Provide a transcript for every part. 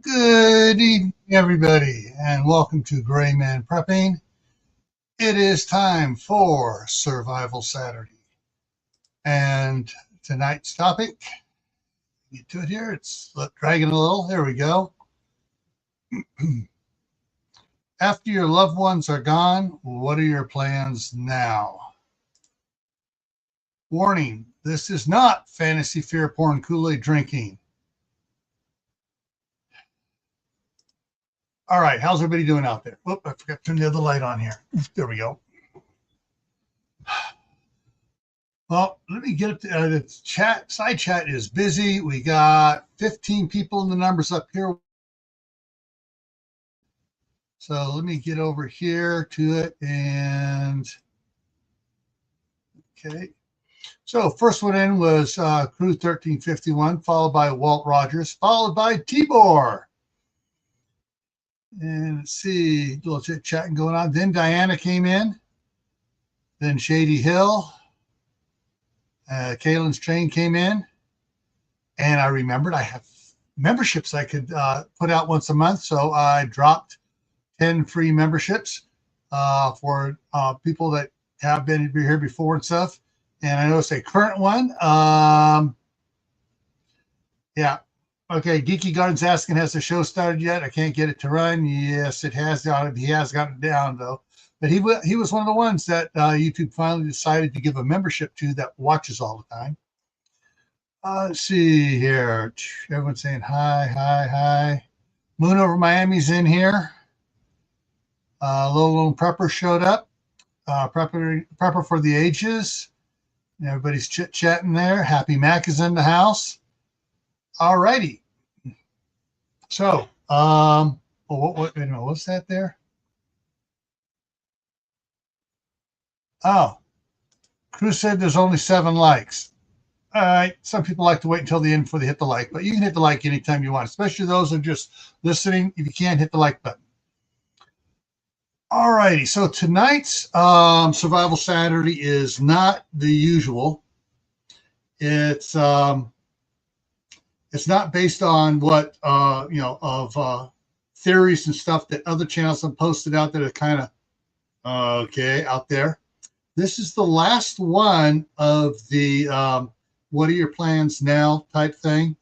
Good evening, everybody, and welcome to Gray Man Prepping. It is time for Survival Saturday. And tonight's topic, get to it here, it's dragging a little. There we go. After your loved ones are gone, what are your plans now? Warning, this is not fantasy fear porn Kool-Aid drinking. All right, how's everybody doing out there? Whoop, I forgot to turn the other light on here. There we go. Well, let me get it. The side chat is busy. We got 15 people in the numbers up here. So let me get over here to it. And okay. So first one in was Crew 1351, followed by Walt Rogers, followed by Tibor. And let's see, a little chit-chatting going on. Then Diana came in. Then Shady Hill. Kaylin's Train came in. And I remembered I have memberships I could put out once a month. So I dropped 10 free memberships for people that have been here before and stuff. And I noticed a current one. Yeah. Okay, Geeky Garden's asking, has the show started yet? I can't get it to run. Yes, it has. He has gotten it down, though. But he was one of the ones that YouTube finally decided to give a membership to that watches all the time. Let's see here. Everyone's saying hi, hi, hi. Moon over Miami's in here. Little Prepper showed up. Prepper for the Ages. Everybody's chit-chatting there. Happy Mac is in the house. All righty. So, what's that there? Oh, Crew said there's only 7 likes. All right. Some people like to wait until the end before they hit the like, but you can hit the like anytime you want, especially those who are just listening. If you can't, hit the like button. All righty. So tonight's Survival Saturday is not the usual. It's not based on what of theories and stuff that other channels have posted out that are kind of okay out there. This is the last one of the what are your plans now type thing.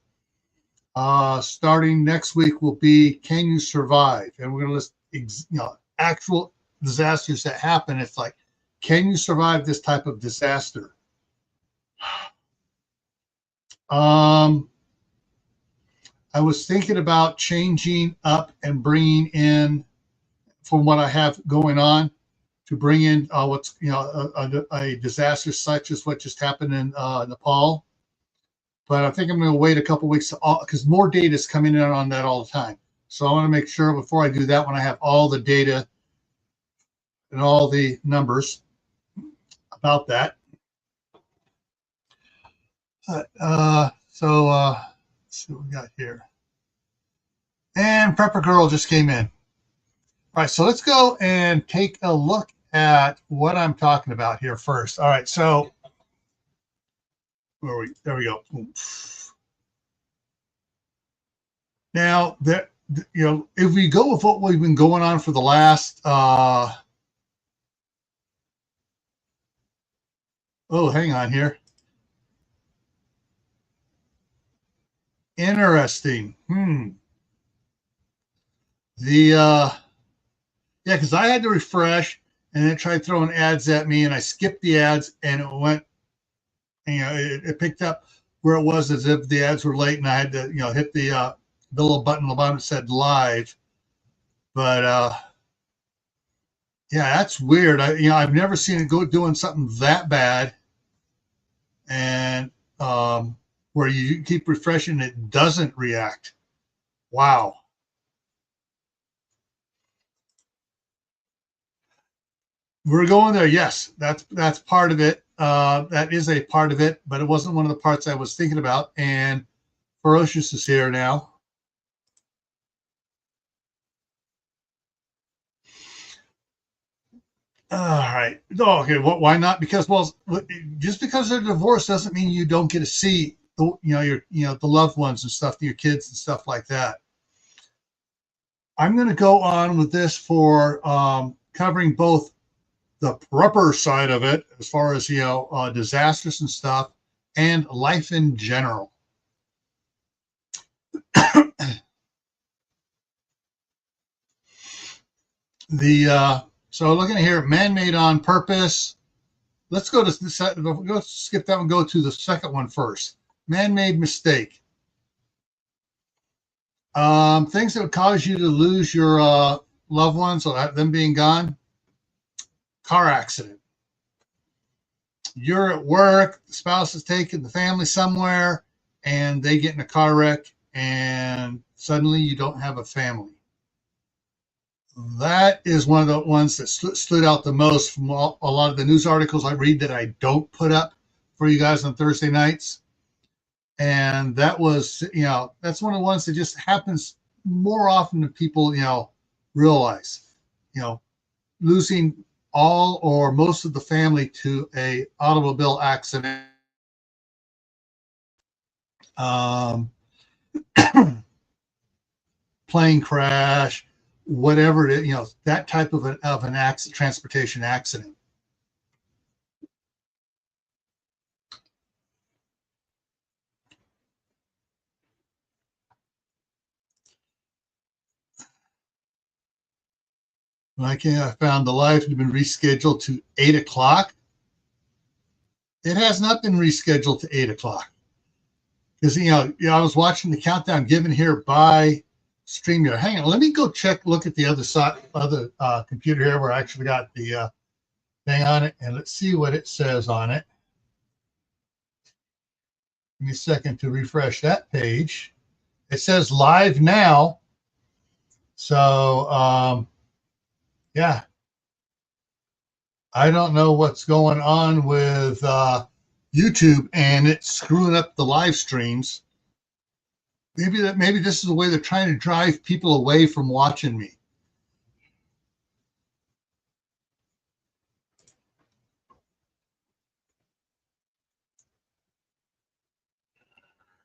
Starting next week will be, can you survive? And we're going to list actual disasters that happen. It's like, can you survive this type of disaster? I was thinking about changing up and bringing in, from what I have going on, to bring in what's a disaster such as what just happened in Nepal. But I think I'm going to wait a couple weeks because more data is coming in on that all the time. So I want to make sure before I do that, when I have all the data and all the numbers about that. So let's see what we got here. And Prepper Girl just came in. All right, so let's go and take a look at what I'm talking about here first. All right, so there we go. Now, if we go with what we've been going on for the last, oh, hang on here. Interesting. Yeah, because I had to refresh and then try throwing ads at me, and I skipped the ads, and it went, it picked up where it was as if the ads were late, and I had to, hit the little button on the bottom that said live. But yeah, that's weird. I've never seen it go doing something that bad, and where you keep refreshing, it doesn't react. Wow. We're going there. Yes, that's part of it. That is a part of it, but it wasn't one of the parts I was thinking about. And Ferocious is here now. All right. Okay. Why not? Because, well, just because they're divorced doesn't mean you don't get to see the loved ones and stuff, your kids and stuff like that. I'm going to go on with this for covering both the prepper side of it, as far as, disasters and stuff, and life in general. So looking here, man-made on purpose. Let's go to go skip that one. Go to the second one first. Man-made mistake. Things that would cause you to lose your loved ones, or them being gone. Car accident. You're at work, the spouse is taking the family somewhere, and they get in a car wreck, and suddenly you don't have a family. That is one of the ones that stood out the most from a lot of the news articles I read that I don't put up for you guys on Thursday nights. And that was, that's one of the ones that just happens more often than people, realize, losing all or most of the family to a automobile accident. Plane crash, whatever it is, that type of an accident, transportation accident. I found the live had been rescheduled to 8 o'clock. It has not been rescheduled to 8 o'clock. Because, I was watching the countdown given here by StreamYard. Hang on, let me go look at the other side, computer here where I actually got the thing on it, and let's see what it says on it. Give me a second to refresh that page. It says live now. So, yeah. I don't know what's going on with YouTube, and it's screwing up the live streams. Maybe this is the way they're trying to drive people away from watching me.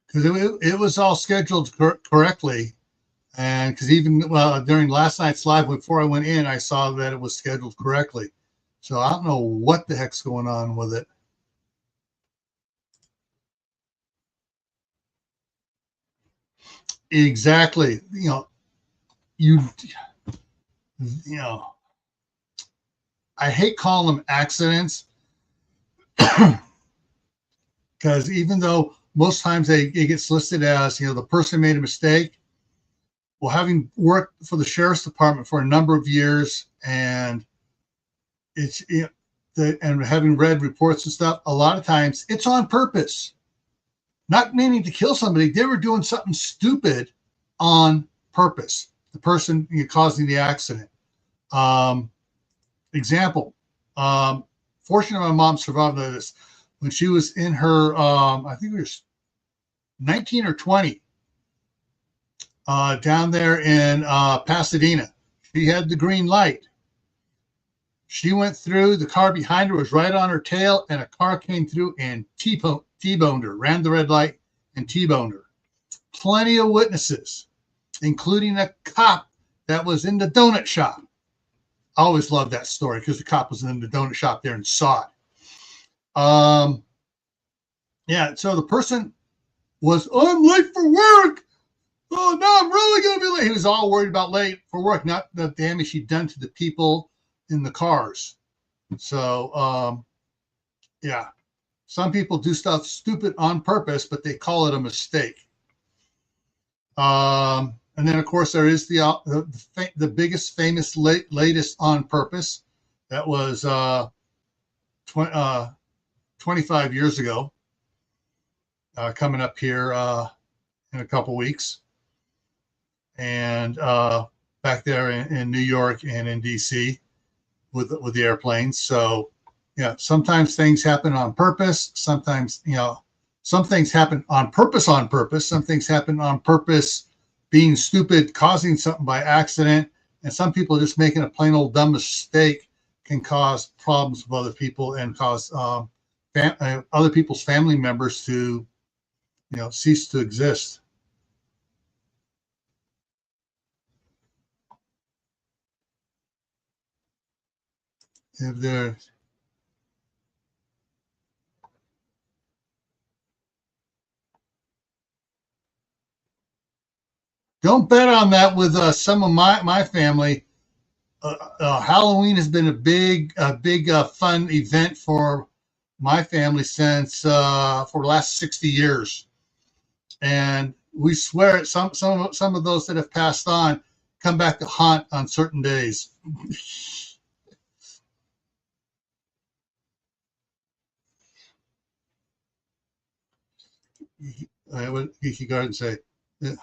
Because it was all scheduled correctly. And because even during last night's live, before I went in, I saw that it was scheduled correctly. So I don't know what the heck's going on with it. Exactly. I hate calling them accidents because even though most times it gets listed as, the person made a mistake. Well, having worked for the sheriff's department for a number of years, and and having read reports and stuff, a lot of times it's on purpose, not meaning to kill somebody. They were doing something stupid on purpose. The person causing the accident. Example. Fortunately, my mom survived this when she was in her, I think it was 19 or 20, down there in Pasadena. She had the green light. She went through, the car behind her was right on her tail, and a car came through and T-boned her, ran the red light and T-boned her. Plenty of witnesses, including a cop that was in the donut shop. I always loved that story because the cop was in the donut shop there and saw it. Yeah, so the person was, I'm late for work. Oh, no, I'm really going to be late. He was all worried about late for work, not the damage he'd done to the people in the cars. So, yeah, some people do stuff stupid on purpose, but they call it a mistake. And then, of course, there is the biggest famous latest on purpose. That was 25 years ago, coming up here in a couple weeks. And back there in New York and in D.C. with the airplanes. So, yeah, sometimes things happen on purpose. Sometimes, some things happen on purpose. Some things happen on purpose, being stupid, causing something by accident. And some people just making a plain old dumb mistake can cause problems with other people and cause other people's family members to, cease to exist. if they're don't bet on that with some of my family. Halloween has been a big fun event for my family since for the last 60 years, and we swear some of those that have passed on come back to haunt on certain days. What Geeky Garden say? Yeah.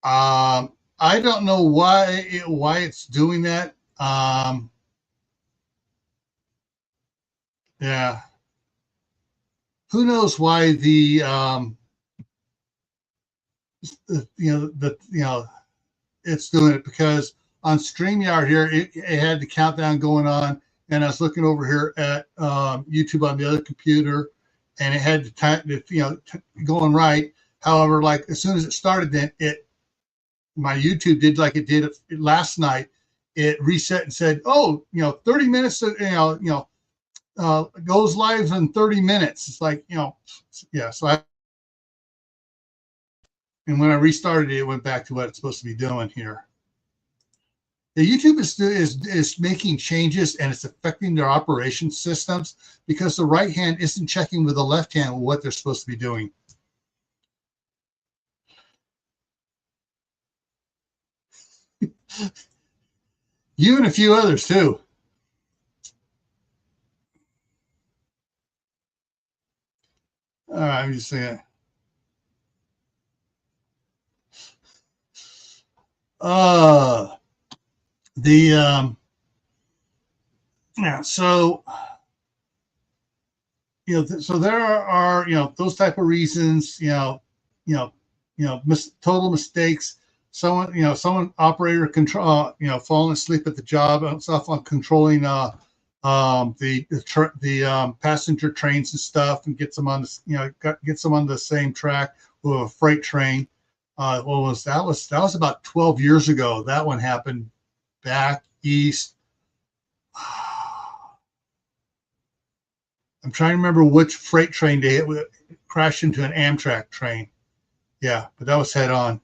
I don't know why it's doing that. Yeah, who knows why the it's doing it, because on StreamYard here it had the countdown going on, and I was looking over here at YouTube on the other computer, and it had the time going right. However, like as soon as it started, then it my YouTube did like it did last night. It reset and said, "Oh, 30 minutes. Goes live in 30 minutes." It's like yeah. So and when I restarted it, it went back to what it's supposed to be doing here. The YouTube is making changes, and it's affecting their operation systems because the right hand isn't checking with the left hand what they're supposed to be doing. You and a few others too. I'm just saying. Uh, the yeah. So so there are those type of reasons. Total mistakes. Someone operator control. Falling asleep at the job, stuff on controlling the passenger trains and stuff, and gets them on gets them on the same track with a freight train. What was that? Was about 12 years ago. That one happened back east. I'm trying to remember which freight train they hit. Crashed into an Amtrak train. Yeah, but that was head on.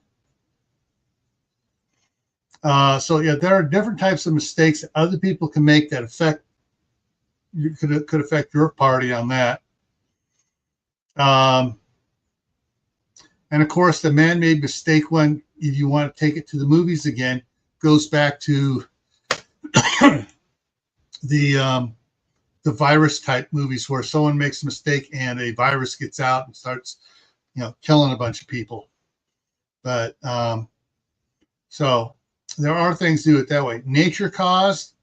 So yeah, there are different types of mistakes that other people can make that affect you could affect your party on that. Um, and of course, the man-made mistake one, if you want to take it to the movies again, goes back to the virus type movies where someone makes a mistake and a virus gets out and starts, killing a bunch of people. But so there are things to do it that way. Nature caused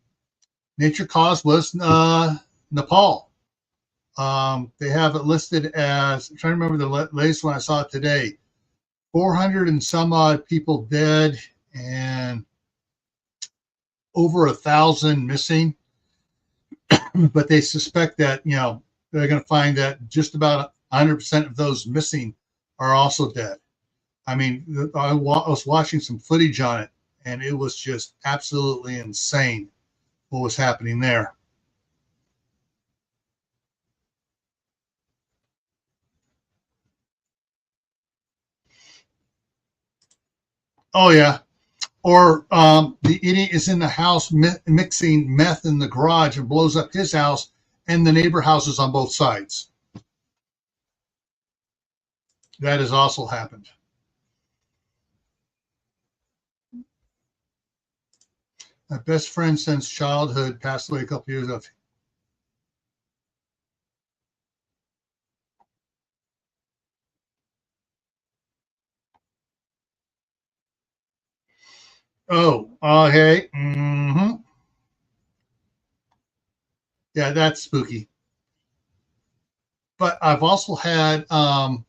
was Nepal. They have it listed as, I'm trying to remember the latest one I saw today, 400 and some odd people dead and over 1,000 missing. But they suspect that, they're going to find that just about 100% of those missing are also dead. I mean, I was watching some footage on it, and it was just absolutely insane what was happening there. Oh yeah. Or the idiot is in the house mixing meth in the garage and blows up his house and the neighbor houses on both sides. That has also happened. My best friend since childhood passed away a couple years ago. Oh, okay. Mm-hmm. Yeah, that's spooky. But I've also had on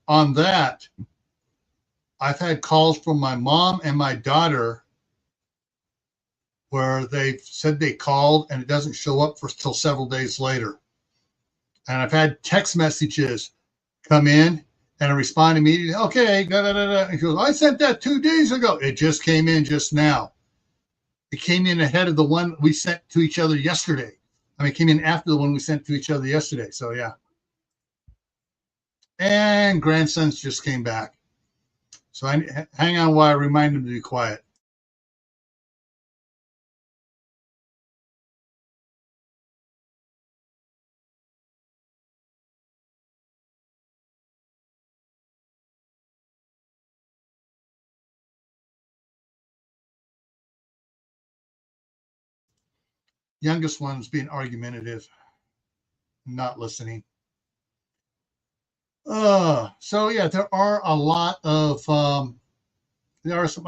that, I've had calls from my mom and my daughter where they said they called and it doesn't show up for till several days later. And I've had text messages come in And I respond immediately. Okay, da, da, da, da. He goes, I sent that 2 days ago. It just came in just now. It came in ahead of the one we sent to each other yesterday. I mean, it came in after the one we sent to each other yesterday. So yeah. And grandsons just came back. So I hang on while I remind them to be quiet. Youngest one's being argumentative, not listening. So yeah, there are a lot of there are some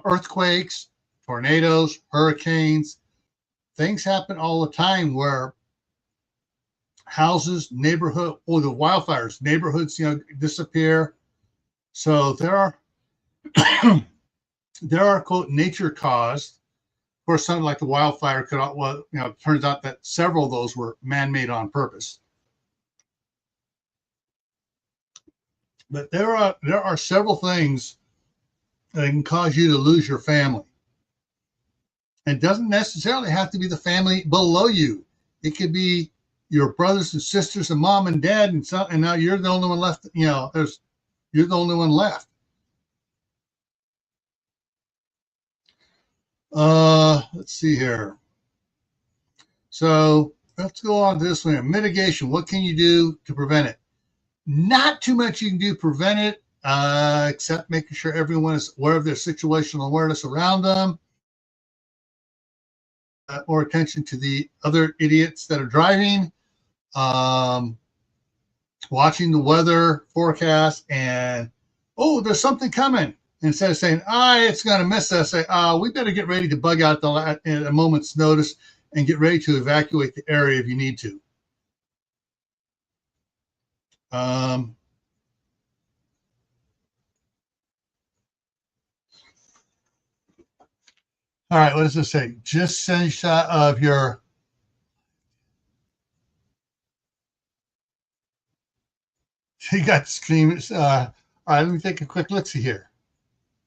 earthquakes, tornadoes, hurricanes. Things happen all the time where houses, neighborhood, or the wildfires, neighborhoods, disappear. So there are there are quote nature caused. Of course, something like the wildfire could, well, it turns out that several of those were man-made on purpose. But there are several things that can cause you to lose your family. It doesn't necessarily have to be the family below you. It could be your brothers and sisters and mom and dad, and now you're the only one left. You're the only one left. Let's see here. So let's go on to this one. Mitigation. What can you do to prevent it? Not too much you can do to prevent it, except making sure everyone is aware of their situational awareness around them, or attention to the other idiots that are driving, watching the weather forecast, and there's something coming. Instead of saying, it's going to miss us, say, we better get ready to bug out at a moment's notice and get ready to evacuate the area if you need to. All right, what does this say? Just send a shot of your you got the stream. All right, let me take a quick look see here.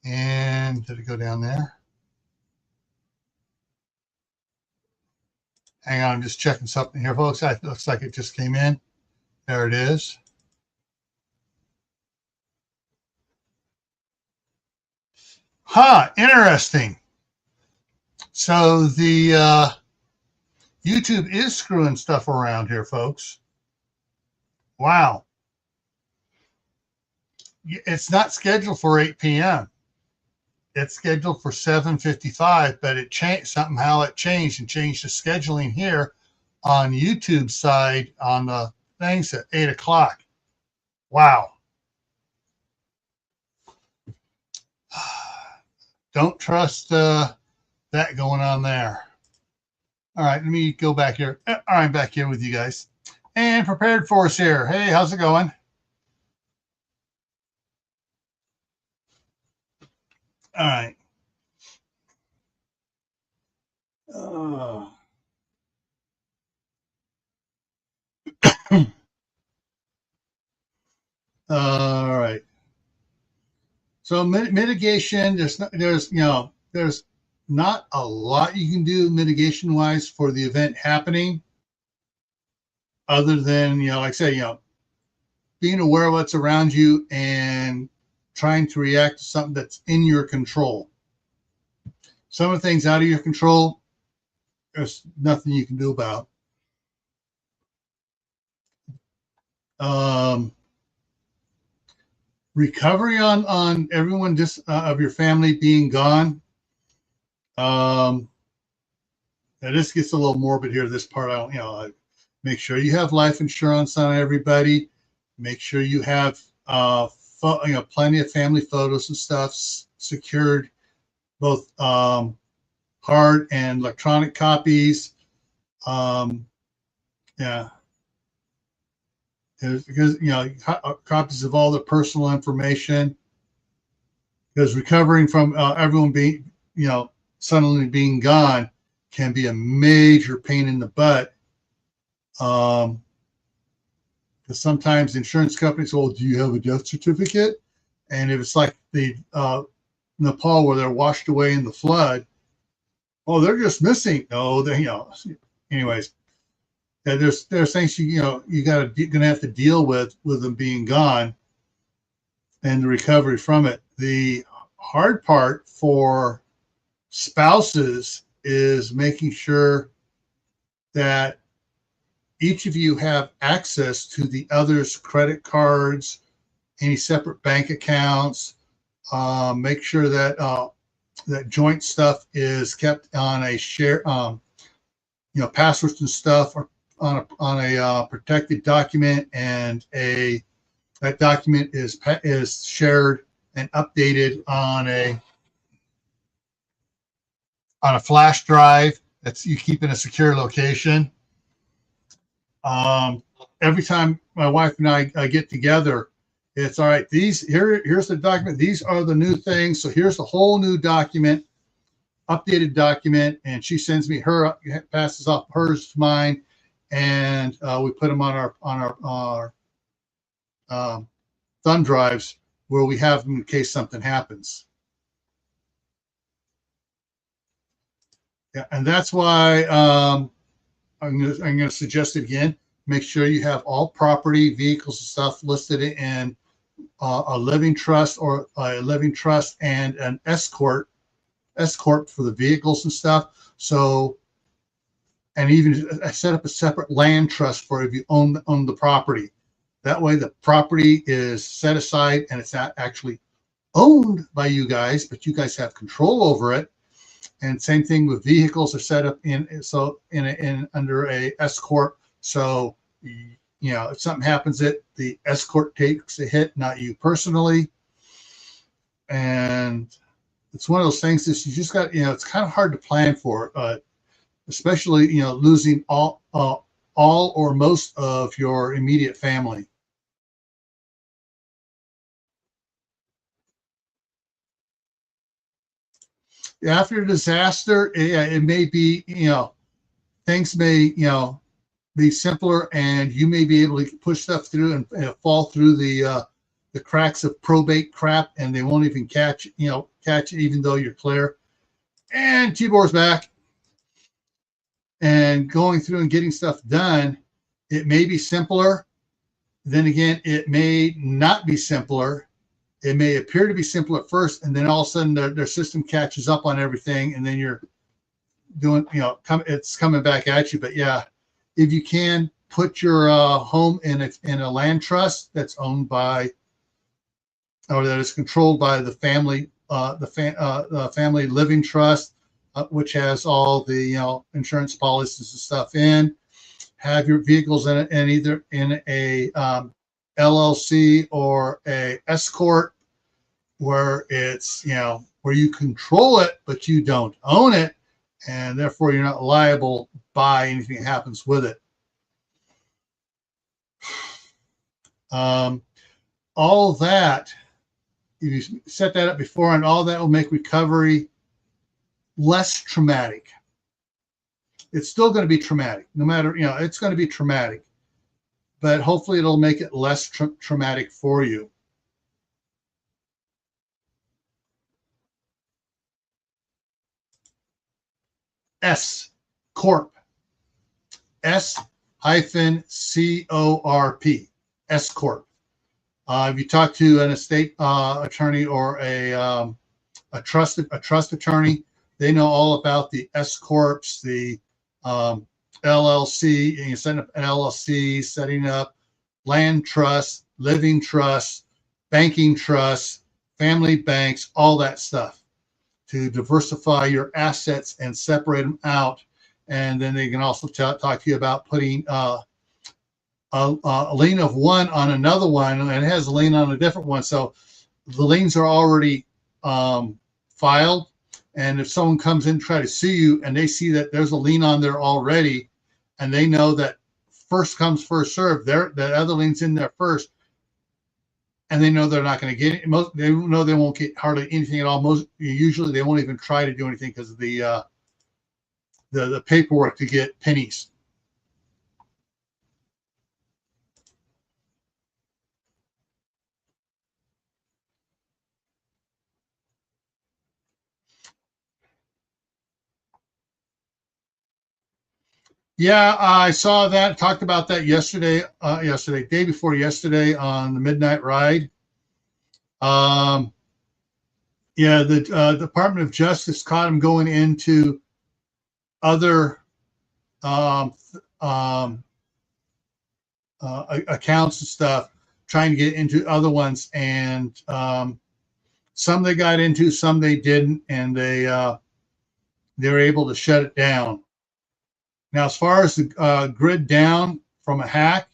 And did it go down there? Hang on, I'm just checking something here, folks. It looks like it just came in. There it is. Interesting. So the YouTube is screwing stuff around here, folks. Wow. It's not scheduled for 8 p.m. It's scheduled for 7:55, but it changed somehow. It changed the scheduling here on YouTube side on the things at 8 o'clock. Wow. Don't trust that going on there. All right, let me go back here. All right, back here with you guys. And prepared for us here. Hey, how's it going? All right. All right. So mitigation, there's not a lot you can do mitigation wise for the event happening, other than like I say, being aware of what's around you and trying to react to something that's in your control. Some of the things out of your control, there's nothing you can do about. Recovery on everyone just of your family being gone. Now this gets a little morbid here. This part, make sure you have life insurance on everybody. Make sure you have plenty of family photos and stuff secured, both hard and electronic copies. Yeah. Because copies of all the personal information, because recovering from everyone being suddenly being gone can be a major pain in the butt, because Because sometimes insurance companies, oh, do you have a death certificate? And if it's like the Nepal where they're washed away in the flood, oh, they're just missing. No, they, anyways, yeah, there's things gonna have to deal with them being gone and the recovery from it. The hard part for spouses is making sure that each of you have access to the other's credit cards, any separate bank accounts. Make sure that that joint stuff is kept on a share, passwords and stuff are on a protected document, and that document is shared and updated on a flash drive that's you keep in a secure location. Every time my wife and I get together, it's all right. Here's the document. These are the new things. So here's the whole new document, updated document, and she sends me passes off hers to mine, and we put them on our thumb drives where we have them in case something happens. Yeah, and that's why I'm going to suggest it again. Make sure you have all property, vehicles, and stuff listed in a living trust and an S corp for the vehicles and stuff. So, and even I set up a separate land trust for if you own the property. That way, the property is set aside and it's not actually owned by you guys, but you guys have control over it. And same thing with vehicles are set up under a S corp. So, if something happens, the S corp takes a hit, not you personally. And it's one of those things that you just got, it's kind of hard to plan for, especially, losing all or most of your immediate family. After a disaster, it may be, things may, be simpler, and you may be able to push stuff through and fall through the cracks of probate crap, and they won't even catch it, even though you're clear. And Tibor's back. And going through and getting stuff done, it may be simpler. Then again, it may not be simpler. It may appear to be simple at first, and then all of a sudden their system catches up on everything, and then you're doing, it's coming back at you. But yeah, if you can put your home in a land trust that's owned by, or that is controlled by the family, the family living trust, which has all the insurance policies and stuff in. Have your vehicles in it, and either in a LLC or a S corp, where it's where you control it but you don't own it, and therefore you're not liable by anything that happens with it. All that, if you set that up before, and all that will make recovery less traumatic. It's still going to be traumatic, no matter, it's going to be traumatic, but hopefully it'll make it less traumatic for you. S Corp. S-C-O-R-P. S Corp. If you talk to an estate attorney or a trust attorney, they know all about the S corps, the LLC. And you set up an LLC, setting up land trusts, living trusts, banking trusts, family banks, all that stuff, to diversify your assets and separate them out. And then they can also talk to you about putting a lien of one on another one, and it has a lien on a different one. So the liens are already filed. And if someone comes in to try to sue you and they see that there's a lien on there already, and they know that first comes, first served, that other lien's in there first, and they know they're not going to get it. They know they won't get hardly anything at all. Usually they won't even try to do anything because of the paperwork to get pennies. Yeah, I saw that. Talked about that yesterday. Day before yesterday on the Midnight Ride. Um, yeah, the Department of Justice caught him going into other um, um, accounts and stuff, trying to get into other ones, and some they got into, some they didn't, and they were able to shut it down. Now, as far as the grid down from a hack,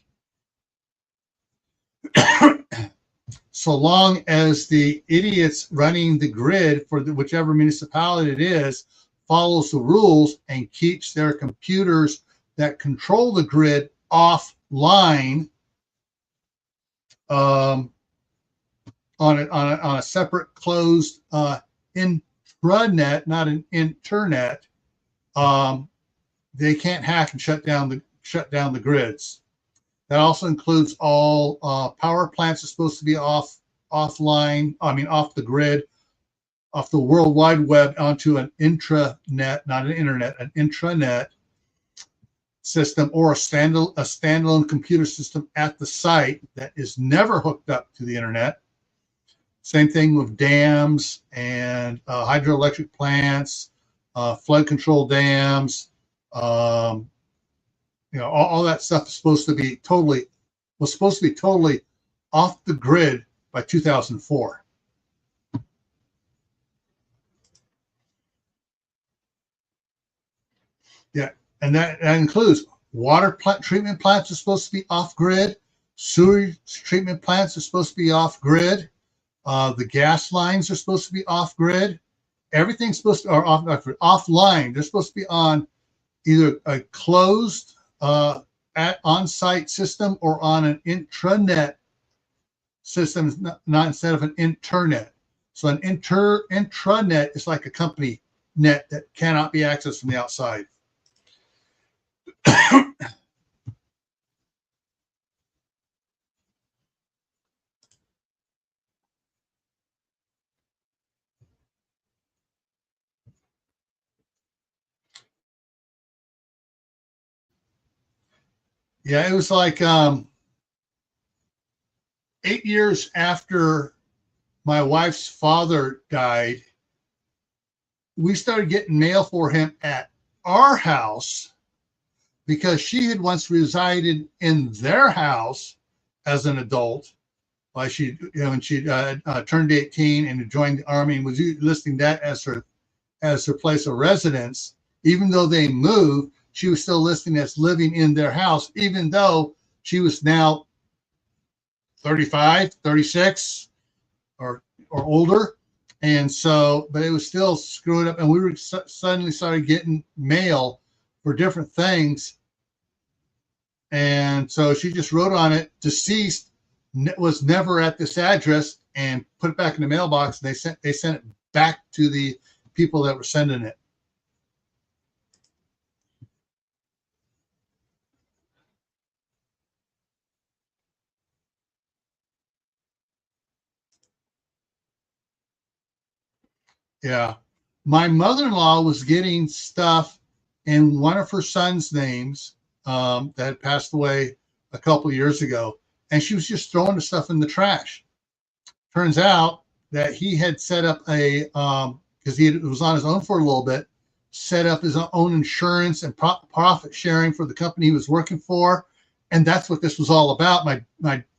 so long as the idiots running the grid for whichever municipality it is follows the rules and keeps their computers that control the grid offline, um, on a separate closed intranet, not an internet, um, they can't hack and shut down the grids. That also includes all power plants are supposed to be offline. I mean, off the grid, off the World Wide Web onto an intranet, not an internet, an intranet system, or a standalone computer system at the site that is never hooked up to the internet. Same thing with dams and hydroelectric plants, flood control dams. All that stuff is supposed to be totally off the grid by 2004. Yeah, and that includes treatment plants are supposed to be off grid. Sewer treatment plants are supposed to be off grid. The gas lines are supposed to be off grid. Everything's supposed to are offline. They're supposed to be on either a closed on-site system or on an intranet system, not instead of an internet. So an intranet is like a company net that cannot be accessed from the outside. Yeah, it was like 8 years after my wife's father died, we started getting mail for him at our house because she had once resided in their house as an adult. Like when she turned 18 and joined the army and was listing that as her place of residence. Even though they moved, she was still listing as living in their house, even though she was now 35, 36, or older. And so, but it was still screwing up. And we were suddenly started getting mail for different things. And so she just wrote on it, deceased, was never at this address, and put it back in the mailbox. And they sent it back to the people that were sending it. Yeah. My mother-in-law was getting stuff in one of her son's names that had passed away a couple of years ago, and she was just throwing the stuff in the trash. Turns out that he had set up because he was on his own for a little bit, set up his own insurance and profit sharing for the company he was working for, and that's what this was all about.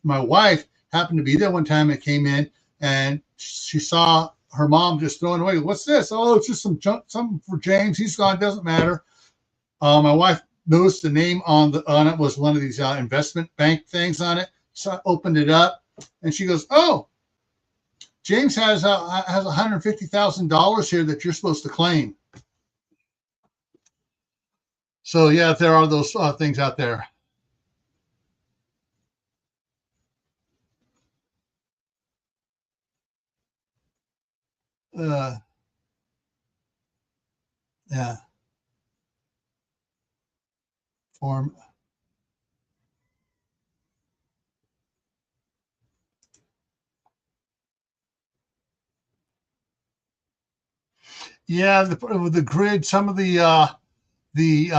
My wife happened to be there one time and came in, and she saw her mom just throwing away. What's this? Oh, it's just some junk, something for James. He's gone. Doesn't matter. My wife noticed the name on it was one of these investment bank things on it. So I opened it up, and she goes, "Oh, James has $150,000 here that you're supposed to claim." So yeah, there are those things out there. Uh, yeah, form. Yeah, the grid. Some of the the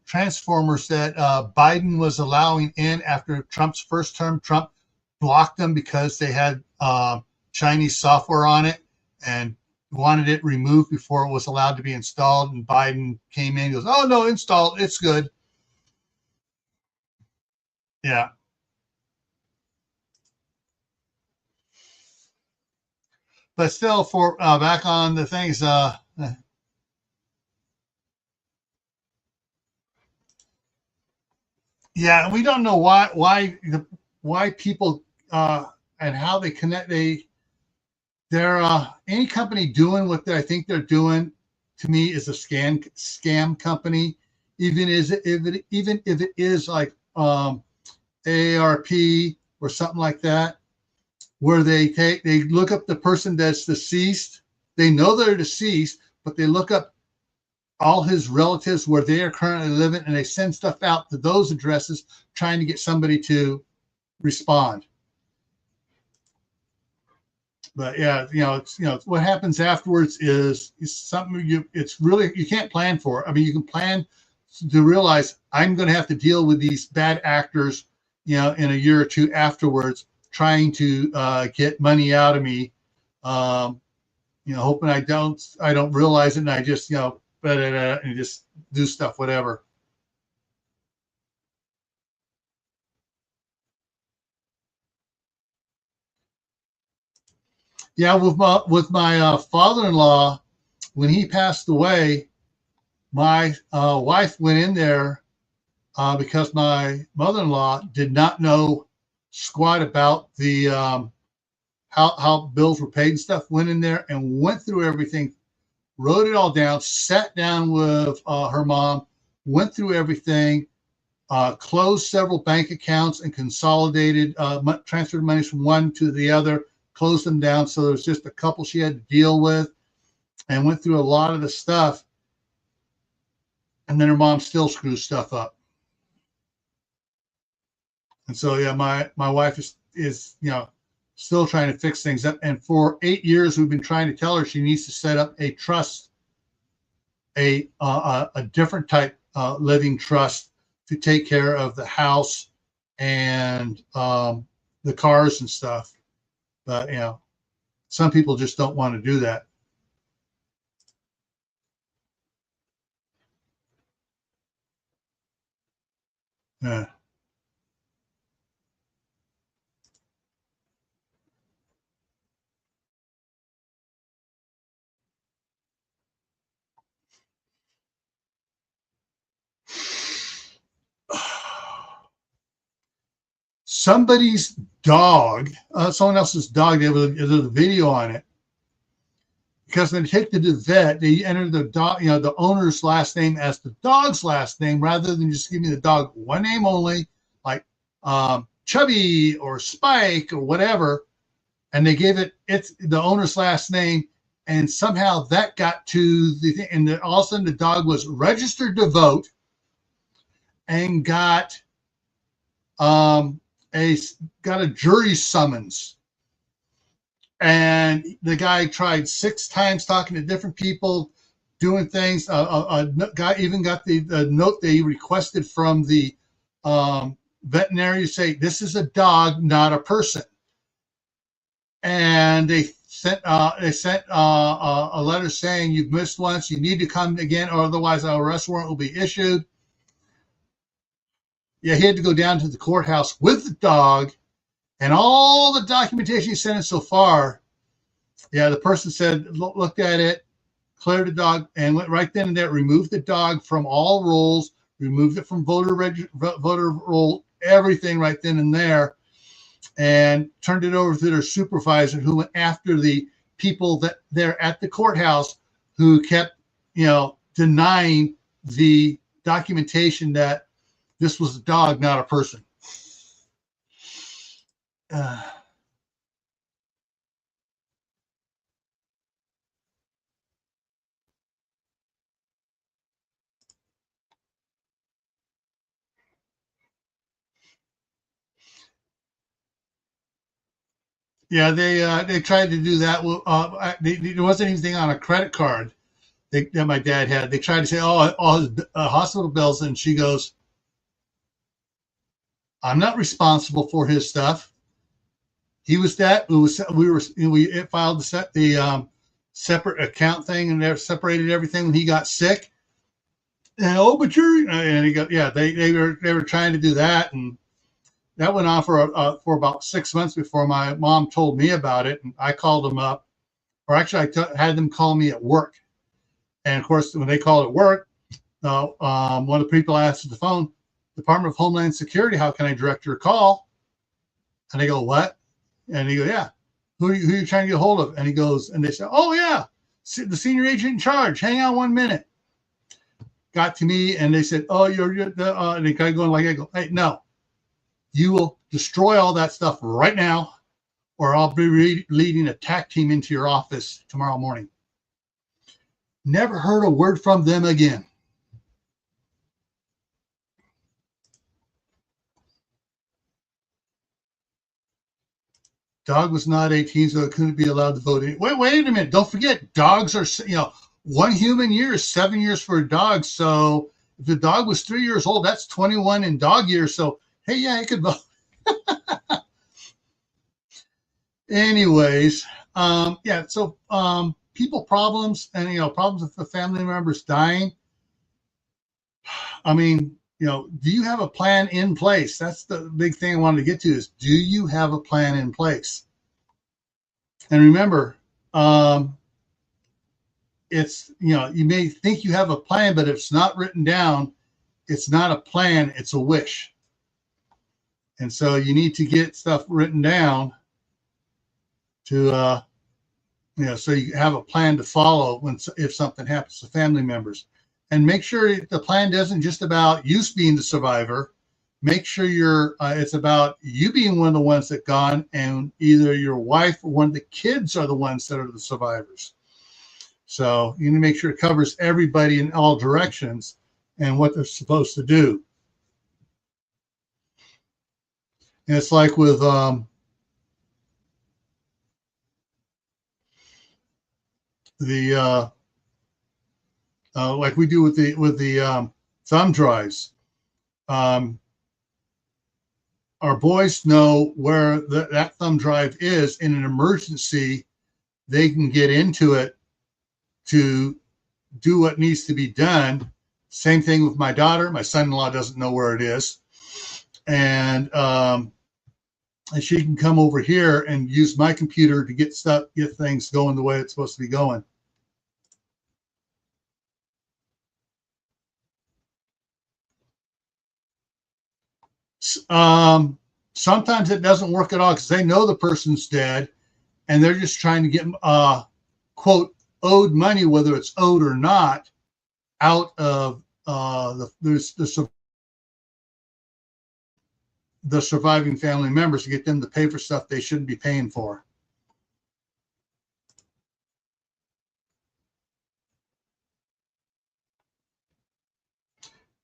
transformers that Biden was allowing in after Trump's first term. Trump blocked them because they had Chinese software on it and wanted it removed before it was allowed to be installed. And Biden came in and goes, "Oh no, installed, it's good." Yeah, but still, for back on the things, yeah, we don't know why people and how they connect. They're any company doing what I think they're doing to me is a scam company, even if it is like AARP or something like that, where they look up the person that's deceased. They know they're deceased, but they look up all his relatives where they are currently living, and they send stuff out to those addresses, trying to get somebody to respond. But yeah, it's what happens afterwards is something it's really you can't plan for. I mean, you can plan to realize I'm going to have to deal with these bad actors, in a year or two afterwards, trying to get money out of me, hoping I don't realize it, and I just and just do stuff, whatever. Yeah, with my father-in-law, when he passed away, my wife went in there because my mother-in-law did not know squat about the how bills were paid and stuff. Went in there and went through everything, wrote it all down, sat down with her mom, went through everything, closed several bank accounts and consolidated, transferred money from one to the other, closed them down. So there was just a couple she had to deal with, and went through a lot of the stuff. And then her mom still screws stuff up. And so, yeah, my wife is still trying to fix things up. And for 8 years, we've been trying to tell her she needs to set up a trust, a different type living trust to take care of the house and the cars and stuff. But some people just don't want to do that. Yeah. Somebody's dog, someone else's dog, there's a video on it, because when they take to the vet, they enter the dog, the owner's last name as the dog's last name, rather than just giving the dog one name only, like Chubby or Spike or whatever, and they gave it's the owner's last name, and somehow that got to the thing, and then all of a sudden the dog was registered to vote and um, a got a jury summons. And the guy tried 6 times talking to different people, doing things. Guy even got the note they requested from the veterinary to say, "This is a dog, not a person." And they sent a letter saying, "You've missed once. You need to come again, or otherwise an arrest warrant will be issued." Yeah, he had to go down to the courthouse with the dog and all the documentation he sent in so far. Yeah, the person said, looked at it, cleared the dog, and went right then and there, removed the dog from all rolls, removed it from voter roll, everything right then and there, and turned it over to their supervisor, who went after the people that they're at the courthouse who kept, denying the documentation that this was a dog, not a person. Uh, yeah, they tried to do that. There wasn't anything on a credit card. that my dad had. They tried to say, oh, all his hospital bills, and she goes, I'm not responsible for his stuff. He was that. We filed the separate account thing, and they separated everything when he got sick. And oh, but you're and he got yeah. They were trying to do that, and that went on for about 6 months before my mom told me about it, and I called them up, or actually had them call me at work. And of course, when they called at work, one of the people answered the phone, Department of Homeland Security. How can I direct your call? And they go, what? And he goes, yeah. Who are you trying to get a hold of? And he goes, and they say, oh yeah, the senior agent in charge. Hang on 1 minute. Got to me, and they said, oh, you're and they kind of going like, I go, hey, no, you will destroy all that stuff right now, or I'll be leading a TAC team into your office tomorrow morning. Never heard a word from them again. Dog was not 18, so it couldn't be allowed to vote. Wait a minute. Don't forget, dogs are, 1 human year is 7 years for a dog. So if the dog was 3 years old, that's 21 in dog years. So, hey, yeah, he could vote. Anyways, so people problems and, problems with the family members dying. I mean, do you have a plan in place? That's the big thing I wanted to get to is, do you have a plan in place? And remember, it's, you may think you have a plan, but if it's not written down, it's not a plan, it's a wish. And so you need to get stuff written down to, so you have a plan to follow if something happens to family members. And make sure the plan isn't just about you being the survivor. Make sure it's about you being one of the ones that gone, and either your wife or one of the kids are the ones that are the survivors. So you need to make sure it covers everybody in all directions and what they're supposed to do. And it's like with like we do with the thumb drives. Our boys know where that thumb drive is. In an emergency, they can get into it to do what needs to be done. Same thing with my daughter. My son-in-law doesn't know where it is. And she can come over here and use my computer to get things going the way it's supposed to be going. Sometimes it doesn't work at all because they know the person's dead and they're just trying to get quote owed money, whether it's owed or not, out of the surviving family members to get them to pay for stuff they shouldn't be paying for.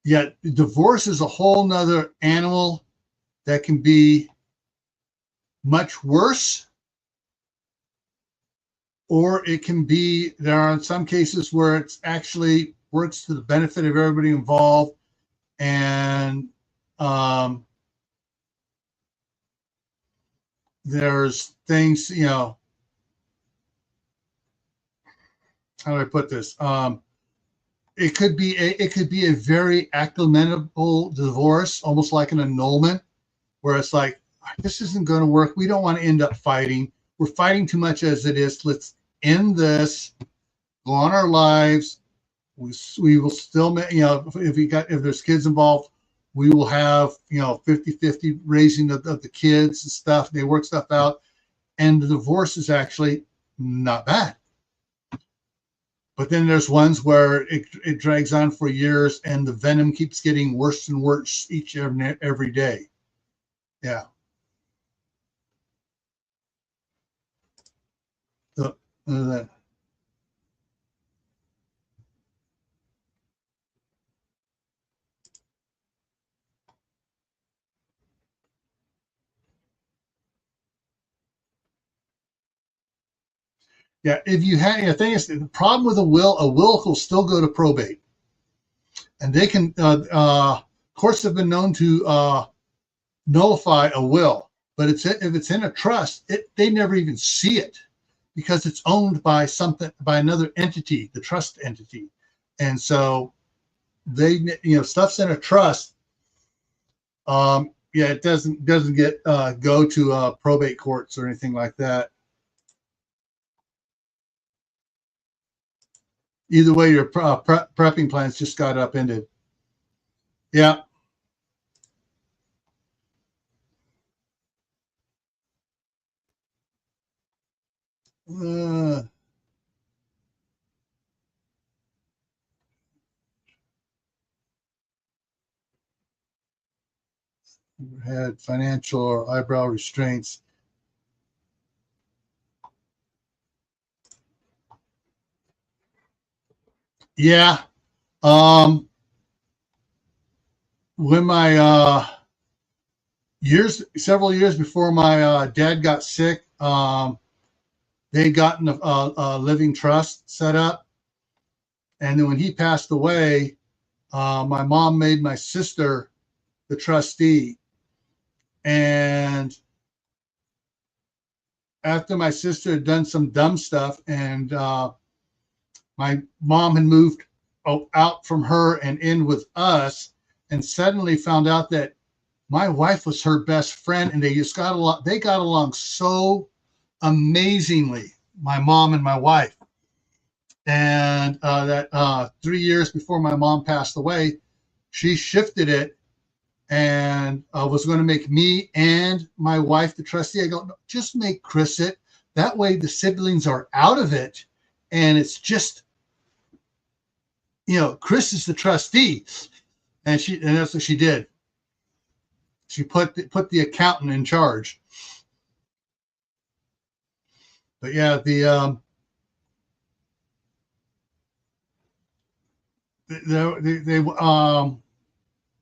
Yet divorce is a whole nother animal that can be much worse, or it can be, there are some cases where it's actually works to the benefit of everybody involved. And there's things, how do I put this? It could be a very acclimatable divorce, almost like an annulment, where it's like, this isn't going to work. We don't want to end up fighting. We're fighting too much as it is. Let's end this, go on our lives. We will still, if there's kids involved, we will have, 50-50 raising of the kids and stuff. They work stuff out. And the divorce is actually not bad. But then there's ones where it drags on for years and the venom keeps getting worse and worse each and every day. Yeah. So, Yeah, if you had, the thing is, the problem with a will still go to probate, and they can. Courts have been known to nullify a will, but if it's in a trust, they never even see it because it's owned by another entity, the trust entity, and so they, stuff's in a trust. Yeah, it doesn't get go to probate courts or anything like that. Either way, your prepping plans just got upended. Yeah. Had financial or eyebrow restraints. Yeah. When my several years before my dad got sick, they'd gotten a living trust set up, and then when he passed away, my mom made my sister the trustee, and after my sister had done some dumb stuff, and my mom had moved out from her and in with us, and suddenly found out that my wife was her best friend, and they just got along. They got along so amazingly, my mom and my wife. And that 3 years before my mom passed away, she shifted it and was going to make me and my wife the trustee. I go, no, just make Chris it. That way the siblings are out of it, and it's just, Chris is the trustee. And that's what she did. She put the accountant in charge. But yeah, they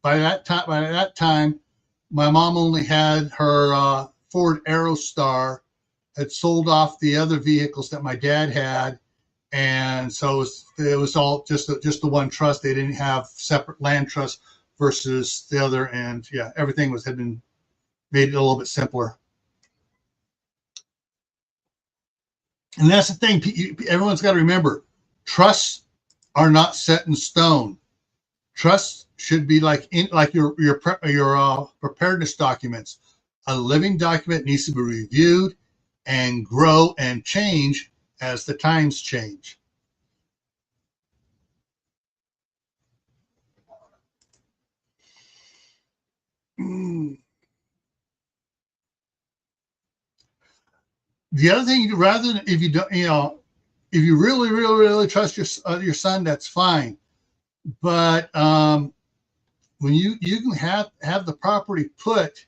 by that time, my mom only had her Ford Aerostar, had sold off the other vehicles that my dad had, and so it was all just the one trust. They didn't have separate land trusts versus the other, and yeah, everything had been made it a little bit simpler. And that's the thing, everyone's got to remember: trusts are not set in stone. Trusts should be like your preparedness documents. A living document needs to be reviewed and grow and change as the times change. The other thing, rather than, if you don't, if you really, really, really trust your son, that's fine. But when you can have the property put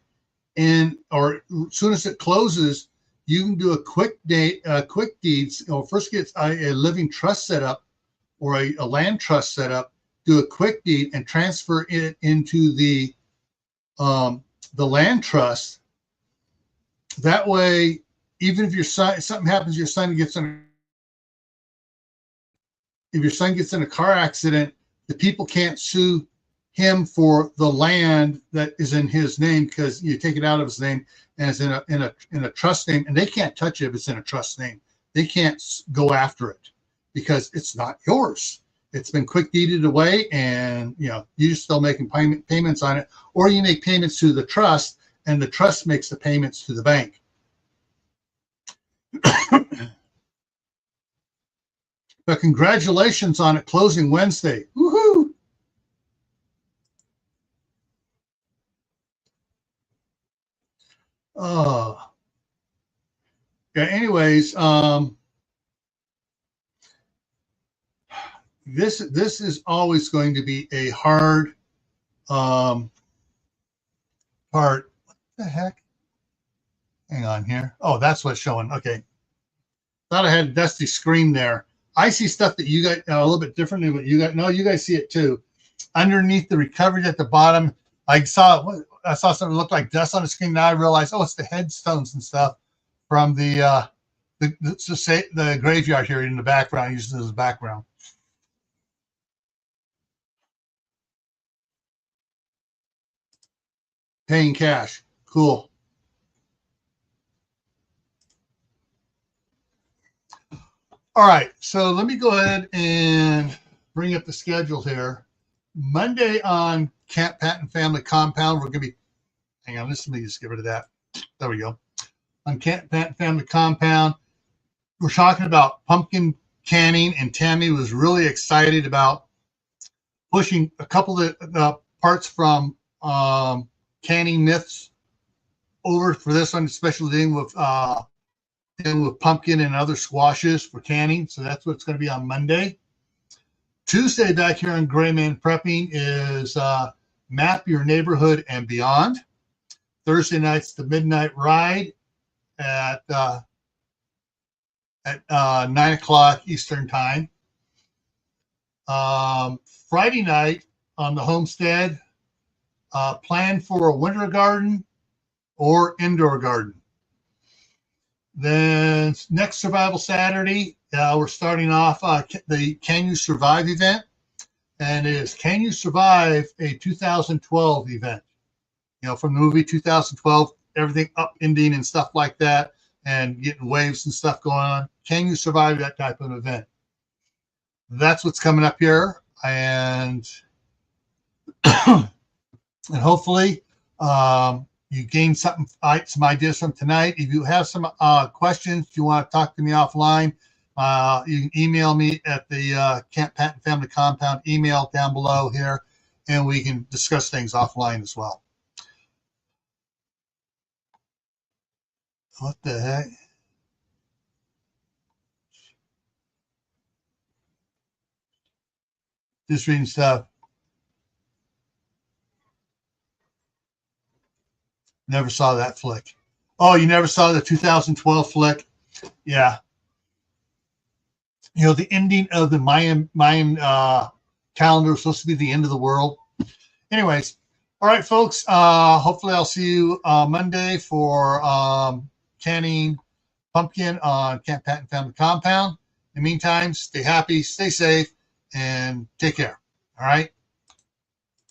in, or as soon as it closes, you can do a quick deeds. First get a living trust set up, or a land trust set up. Do a quick deed and transfer it into the land trust. That way, even if something happens, your son gets in. If your son gets in a car accident, the people can't sue him for the land that is in his name, because you take it out of his name and it's in a trust name, and they can't touch it if it's in a trust name. They can't go after it because it's not yours. It's been quick deeded away, and you're still making payments on it, or you make payments to the trust, and the trust makes the payments to the bank. But congratulations on it closing Wednesday. Woohoo! Yeah, anyways, this is always going to be a hard part. What the heck? Hang on here. Oh, that's what's showing. Okay. Thought I had a dusty screen there. I see stuff that you guys a little bit different than what you guys. No, you guys see it too. Underneath the recovery at the bottom, I saw something that looked like dust on the screen. Now I realized, it's the headstones and stuff from the let's just say the graveyard here in the background, using this as a background. Paying cash. Cool. All right, so let me go ahead and bring up the schedule here. Monday on Camp Patton Family Compound, we're going to be, hang on, let me just get rid of that. There we go. On Camp Patton Family Compound, we're talking about pumpkin canning, and Tammy was really excited about pushing a couple of the parts from canning myths over for this one, especially dealing with pumpkin and other squashes for canning. So that's what's going to be on Monday. Tuesday back here on Gray Man Prepping is Map Your Neighborhood and Beyond. Thursday night's the Midnight Ride at 9 o'clock Eastern Time. Friday night on the homestead, plan for a winter garden or indoor garden. Then next Survival Saturday, we're starting off the Can You Survive event. And it is Can You Survive, a 2012 event. You know, from the movie 2012, everything upending and stuff like that, and getting waves and stuff going on. Can you survive that type of event? That's what's coming up here. And and hopefully you gain some ideas from tonight. If you have some questions, if you want to talk to me offline, you can email me at the Camp Patton Family Compound email down below here, and we can discuss things offline as well. What the heck? Just reading stuff. Never saw that flick. Oh, you never saw the 2012 flick? Yeah. You know, the ending of the Mayan calendar was supposed to be the end of the world. Anyways, all right, folks. Hopefully I'll see you Monday for canning pumpkin on Camp Patton Family Compound. In the meantime, stay happy, stay safe, and take care. All right.